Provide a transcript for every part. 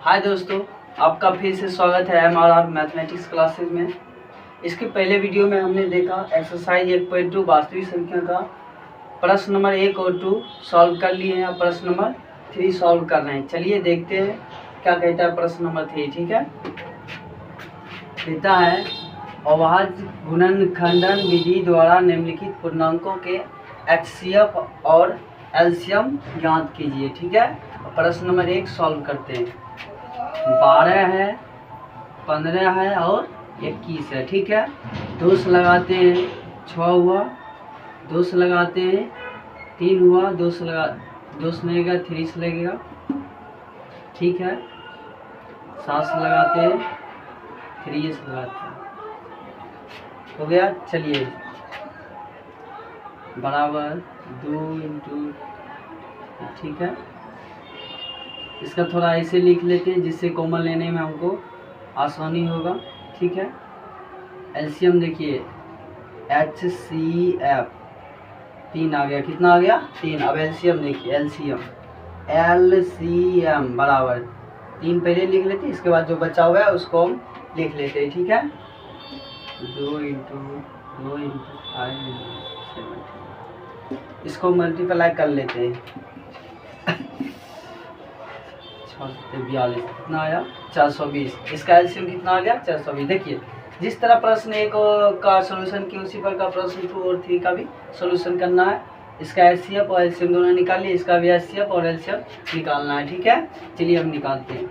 हाय दोस्तों, आपका फिर से स्वागत है MRR मैथमेटिक्स क्लासेस में। इसके पहले वीडियो में हमने देखा एक्सरसाइज 1.2 वास्तविक संख्या का प्रश्न नंबर 1 और 2 सॉल्व कर लिए हैं। अब प्रश्न नंबर 3 सॉल्व कर रहे हैं। चलिए देखते हैं क्या कहता है प्रश्न नंबर 3। ठीक है, कहता है अभाज्य गुणनखंडन विधि द्वारा निम्नलिखित पूर्णांकों के HCF और LCM ज्ञात कीजिए। ठीक है, प्रश्न नंबर 1 सॉल्व करते हैं। 12 है, 15 है और 21 है। ठीक है, 2 से लगाते हैं 6 हुआ, 2 से लगाते हैं 3 हुआ, 2 से लगेगा 3 से लगेगा। ठीक है, 7 से लगाते हैं 3 से लगाते हैं, हो गया। चलिए बराबर 2 इंटू, ठीक है, इसका थोड़ा ऐसे लिख लेते हैं जिससे कॉमन लेने में हमको आसानी होगा। ठीक है, एलसीएम देखिए HCF 3 आ गया। कितना आ गया? 3। अब एलसीएम देखिए, LCM बराबर 3 पहले लिख लेते हैं, इसके बाद जो बचा हुआ है उसको हम लिख लेते हैं। ठीक है, 2 इंटू 5 इसको मल्टीप्लाई कर लेते हैं। 42 कितना आया? 420। इसका एलसीएम कितना आ गया? 420। देखिए जिस तरह प्रश्न 1 का सॉल्यूशन किया उसी पर का प्रश्न 2 और 3 का भी सॉल्यूशन करना है। इसका HCF और LCM दोनों निकालिए, इसका भी HCF और LCM निकालना है। ठीक है, चलिए हम निकालते हैं।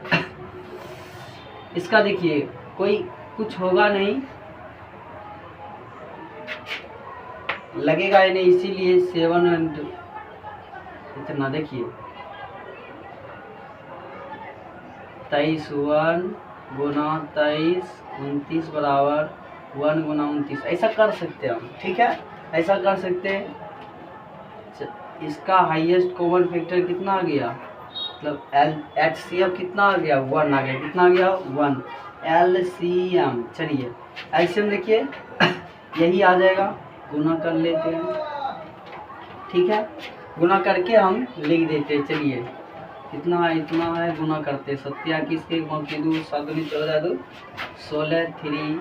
इसका देखिए कोई कुछ होगा नहीं, लगेगा ही नहीं, इसीलिए 7 इतना देखिए 23 1 गुना 23 29 बराबर 1 गुना 29। ऐसा कर सकते हैं हम। ठीक है, ऐसा कर सकते हैं। इसका हाईएस्ट कॉमन फैक्टर कितना आ गया, मतलब HCF कितना आ गया? 1 आ गया। कितना आ गया? 1। LCM, चलिए LCM देखिए यही आ जाएगा, गुना कर लेते हैं। ठीक है, गुना करके हम लिख देते हैं। चलिए कितना है? इतना है, गुना करते 7 किसके 2 7 14 2 16 3।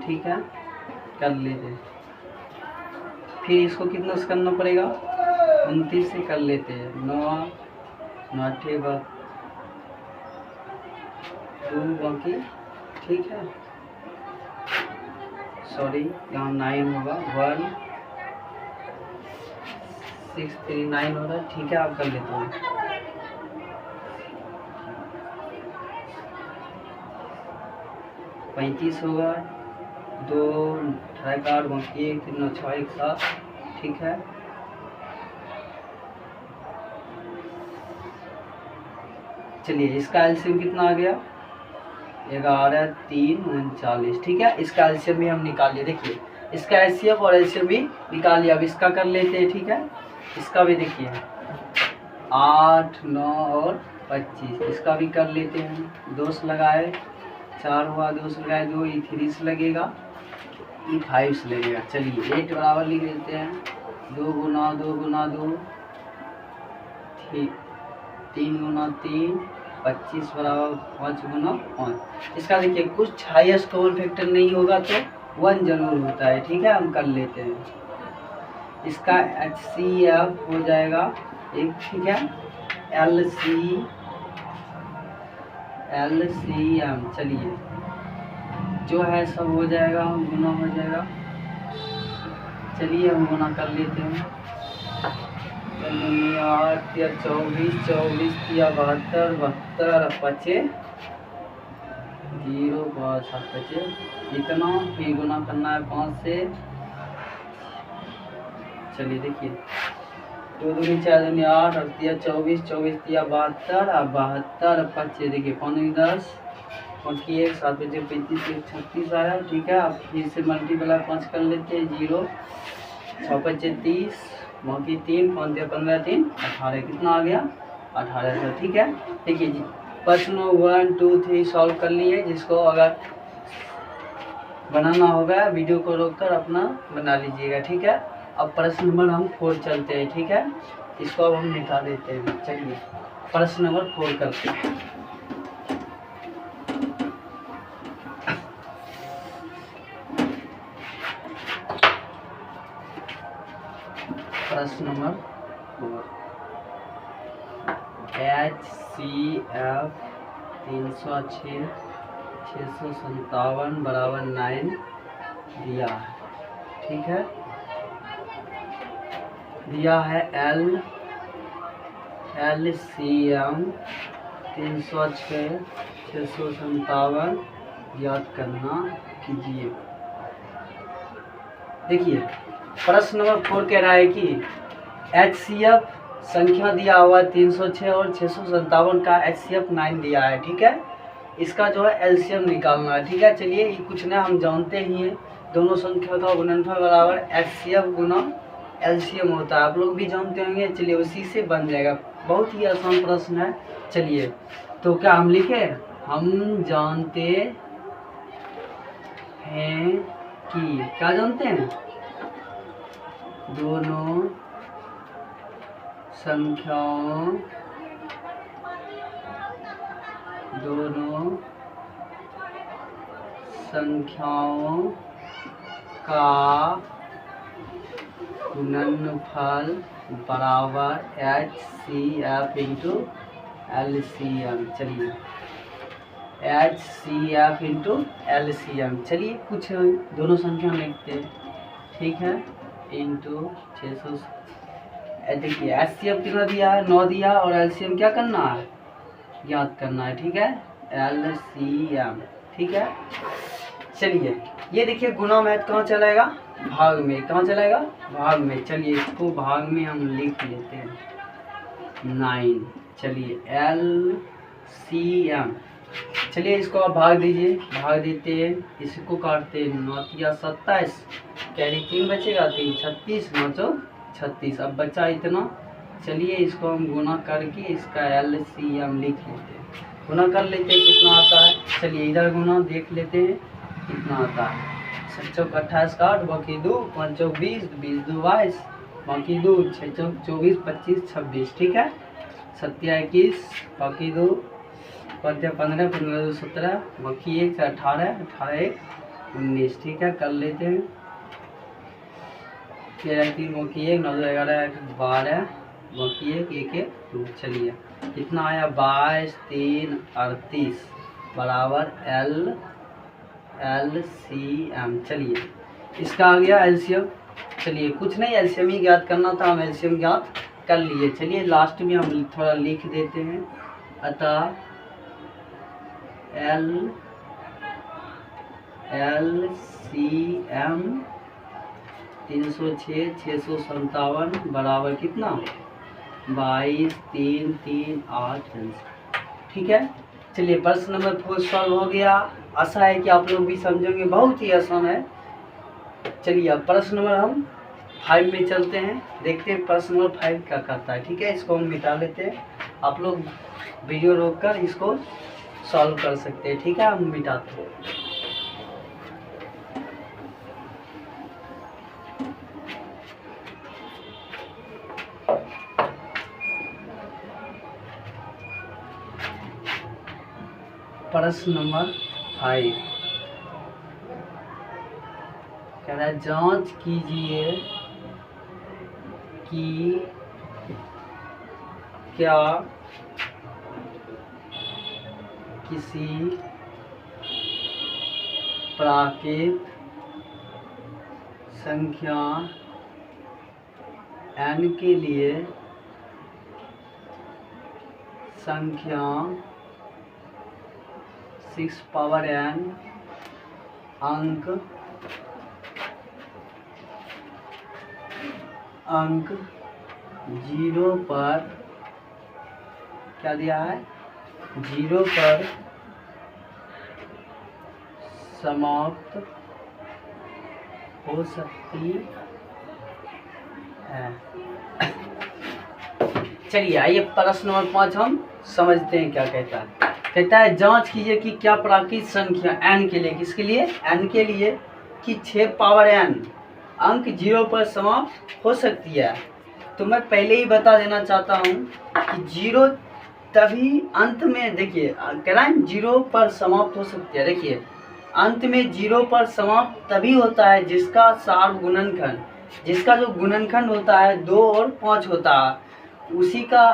ठीक है, कर लेते। फिर इसको कितना से करना पड़ेगा? 29 से कर लेते हैं। 9 9 2 बाकी। ठीक है, सॉरी यहाँ 9 होगा, 1 6 3 9 हो रहा है। ठीक है, आप कर लेते हैं। 35 होगा, 2 8 बाकी 1 3 9 6 1 7। ठीक है, चलिए इसका एलसीएम कितना आ गया? 11 3 39। ठीक है, इसका एलसीएम भी हम निकाल लिए। देखिए इसका HCF और LCM भी निकाल लिया। अब इसका कर लेते हैं। ठीक है, इसका भी देखिए 8 9 और 25, इसका भी कर लेते हैं। 2 से लगाए 4 हुआ, 2 से लगाए 2, ये 3 से लगेगा, ये 5 से लगेगा। चलिए 8 बराबर लिख लेते हैं। 2 गुना 2 गुना 2 3 गुना 3 25 बराबर 5 गुना 5। इसका देखिए कुछ हाईएस्ट कॉमन फैक्टर नहीं होगा तो 1 जरूर होता है। ठीक है, हम कर लेते हैं। इसका HCF हो जाएगा 1। ठीक है, LCM चलिए जो है सब हो जाएगा, गुना हो जाएगा। चलिए हम गुना कर लेते हैं। 8 या 24 24 या 72 72 25 0 5 7 25 इतना। फिर गुना करना है 5 से। चलिए देखिए 2 दूनी 4 दूनी 8 और 3 24 24 या 72 और 72 25 देखिए 5 10 5 1 7 5 35 36 आया। ठीक है, अब फिर से मल्टीप्लाई 5 कर लेते हैं। 0 6 5 30 बाकी 3 5 15 3 18। कितना आ गया? 1800। ठीक है, देखिए जी प्रश्न 1 2 3 सॉल्व कर लिए। जिसको अगर बनाना होगा वीडियो को रोककर अपना बना लीजिएगा। ठीक है, अब प्रश्न नंबर हम 4 चलते हैं। ठीक है, इसको अब हम मिटा देते हैं। चलिए प्रश्न नंबर 4 करते हैं। प्रश्न नंबर 4 HCF 306 657 बराबर 9 दिया है। ठीक है, दिया है LCM 306 657 याद करना कीजिए। देखिए प्रश्न नंबर 4 कह रहा है कि HCF संख्या दिया हुआ 306 और 657 का HCF 9 दिया है। ठीक है, इसका जो है LCM निकालना है। ठीक है, चलिए ये कुछ ना हम जानते ही हैं, दोनों संख्या का गुणनफल बराबर HCF गुना LCM होता है, आप लोग भी जानते होंगे। चलिए उसी से बन जाएगा, बहुत ही आसान प्रश्न है। चलिए तो क्या हम लिखे, हम जानते हैं कि, क्या जानते हैं, दोनों संख्याओं का गुणनफल बराबर HCF इंटू LCM। चलिए HCF इंटू LCM, चलिए कुछ दोनों संख्या लिखते हैं। ठीक है, इंटू 600। देखिए HCF कितना दिया है, 9 दिया, और LCM क्या करना है, याद करना है। ठीक है, LCM। ठीक है, चलिए ये देखिए गुना में कहाँ चलेगा, भाग में। कहाँ चलेगा, भाग में। चलिए इसको भाग में हम लिख लेते हैं 9। चलिए LCM, चलिए इसको आप भाग दीजिए, भाग देते हैं, इसको काटते हैं, 9 या 27, कैरी 3 बचेगा, 3 36, 9 चौक 36, अब बचा इतना। चलिए इसको हम गुना करके इसका LCM लिख लेते हैं, गुना कर लेते हैं कितना आता है। चलिए इधर गुना देख लेते हैं कितना आता है। 7 चौक 28 काट, बाकी 2, 5 चौक 20, 20 2 22, बाकी 2, 6 चौक 24, 25 26। ठीक है, 7 21, बाकी 2, 5 15, 15 2 17, बाकी 1 18, 18 1 19। ठीक है, कर लेते हैं, 13 3 बाकी 1, 9 11 12, बाकी 1 1 1 2। चलिए कितना आया, 22 3 38 बराबर LCM। चलिए इसका आ गया LCM। चलिए कुछ नहीं, LCM ही ज्ञात करना था, हम LCM ज्ञात कर लिए। चलिए लास्ट में हम थोड़ा लिख देते हैं, अतः LCM 306 657 बराबर कितना, 22 3 3 8। ठीक है, चलिए प्रश्न नंबर 4 सॉल्व हो गया। आशा है कि आप लोग भी समझेंगे, बहुत ही आसान है। चलिए अब प्रश्न नंबर हम 5 में चलते हैं, देखते हैं प्रश्न नंबर 5 क्या करता है। ठीक है, इसको हम मिटा लेते हैं, आप लोग वीडियो रोककर इसको सॉल्व कर सकते हैं। ठीक है, हम मिटाते हैं। प्रश्न नंबर 5 कह रहा है, जांच कीजिए कि क्या किसी प्राकृत संख्या n के लिए संख्या 6 पावर n अंक 0 पर, क्या दिया है, 0 पर समाप्त हो सकती है। चलिए आइए प्रश्न नंबर 5 हम समझते हैं क्या कहता है। कहता है जांच कीजिए कि क्या प्राकृत संख्या n के लिए, किसके लिए, n के लिए, कि 6 पावर n अंक 0 पर समाप्त हो सकती है। तो मैं पहले ही बता देना चाहता हूँ कि जीरो तभी अंत में, देखिए क्राइम जीरो पर समाप्त हो सकती है। देखिए अंत में जीरो पर समाप्त तभी होता है जिसका सार्व गुणनखंड, जिसका जो गुणनखंड होता है 2 और 5 होता है, उसी का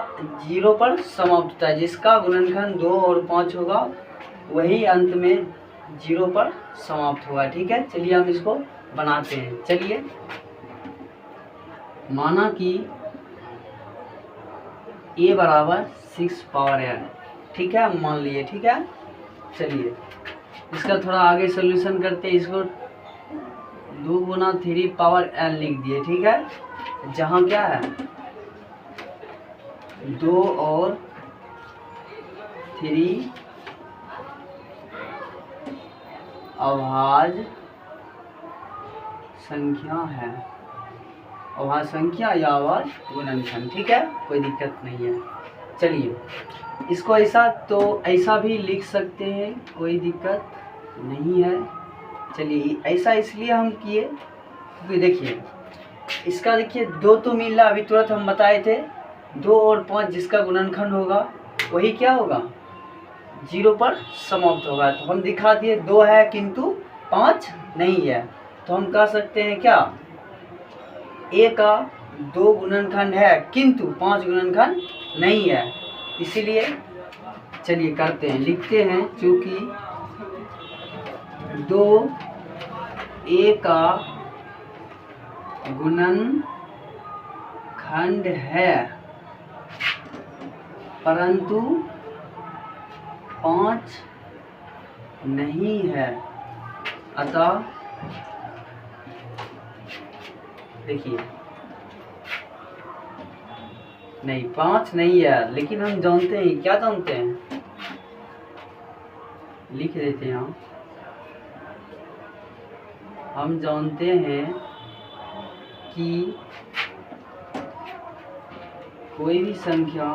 जीरो पर समाप्त होता है। जिसका गुणनखंड 2 और 5 होगा वही अंत में जीरो पर समाप्त होगा। ठीक है, चलिए हम इसको बनाते हैं। चलिए, माना कि a बराबर 6 पावर n, ठीक है, हम मान लिए। ठीक है, चलिए इसका थोड़ा आगे सोल्यूशन करते हैं। इसको 2 गुना 3 पावर n लिख दिए। ठीक है, जहाँ क्या है 2 और 3 अभाज्य संख्या है, अभाज्य संख्या या अभाज्य गुणनखंड। ठीक है, कोई दिक्कत नहीं है। चलिए इसको ऐसा तो ऐसा भी लिख सकते हैं, कोई दिक्कत नहीं है। चलिए ऐसा इसलिए हम किए क्योंकि देखिए इसका, देखिए 2 तो मिल रहा, अभी तुरंत हम बताए थे। 2 और 5 जिसका गुणनखंड होगा वही क्या होगा, जीरो पर समाप्त होगा। तो हम दिखा दिए 2 है किंतु 5 नहीं है। तो हम कह सकते हैं क्या, a का 2 गुणनखंड है किंतु 5 गुणनखंड नहीं है। इसीलिए चलिए करते हैं, लिखते हैं, चूँकि 2 a का गुणनखंड है परंतु 5 नहीं है, अतः देखिए नहीं 5 नहीं है, लेकिन हम जानते हैं, क्या जानते हैं, लिख देते हैं हम जानते हैं कि कोई भी संख्या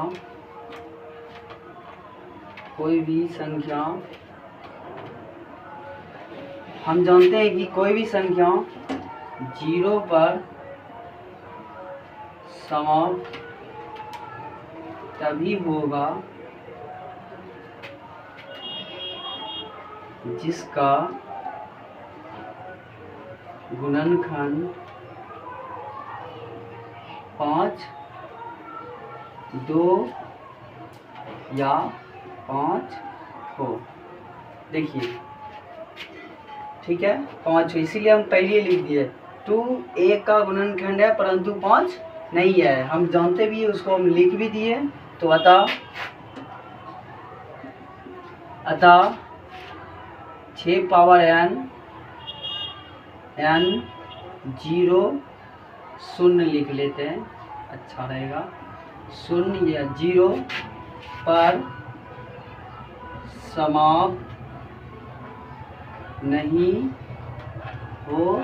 हम जानते हैं कि कोई भी संख्या जीरो पर समाप्त तभी होगा जिसका गुणनखंड 5, 2 या 5 हो। देखिए ठीक है, 5 हो, इसीलिए हम पहले लिख दिए 2a का गुणनखंड है परंतु 5 नहीं है। हम जानते भी है, उसको हम लिख भी दिए। तो अतः 6 पावर n 0 शून्य लिख लेते हैं, अच्छा रहेगा। 0 या 0 पर समाप्त नहीं हो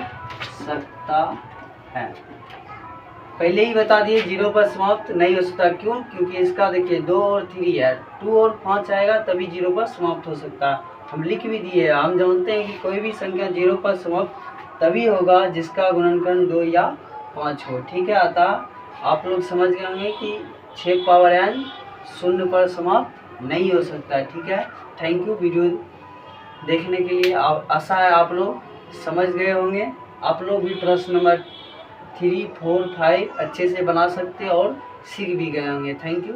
सकता है। पहले ही बता दिए 0 पर समाप्त नहीं हो सकता। क्यों? क्योंकि इसका देखिए 2 और 3 है, 2 और 5 आएगा तभी 0 पर समाप्त हो सकता है। हम लिख भी दिए, हम जानते हैं कि कोई भी संख्या 0 पर समाप्त तभी होगा जिसका गुणनखंड 2 या 5 हो। ठीक है, अतः आप लोग समझ गए होंगे कि 6 पावर n 0 पर समाप्त नहीं हो सकता। ठीक है, थैंक यू वीडियो देखने के लिए। आशा है आप लोग समझ गए होंगे। आप लोग भी प्रश्न नंबर 3, 4, 5 अच्छे से बना सकते और सीख भी गए होंगे। Thank you.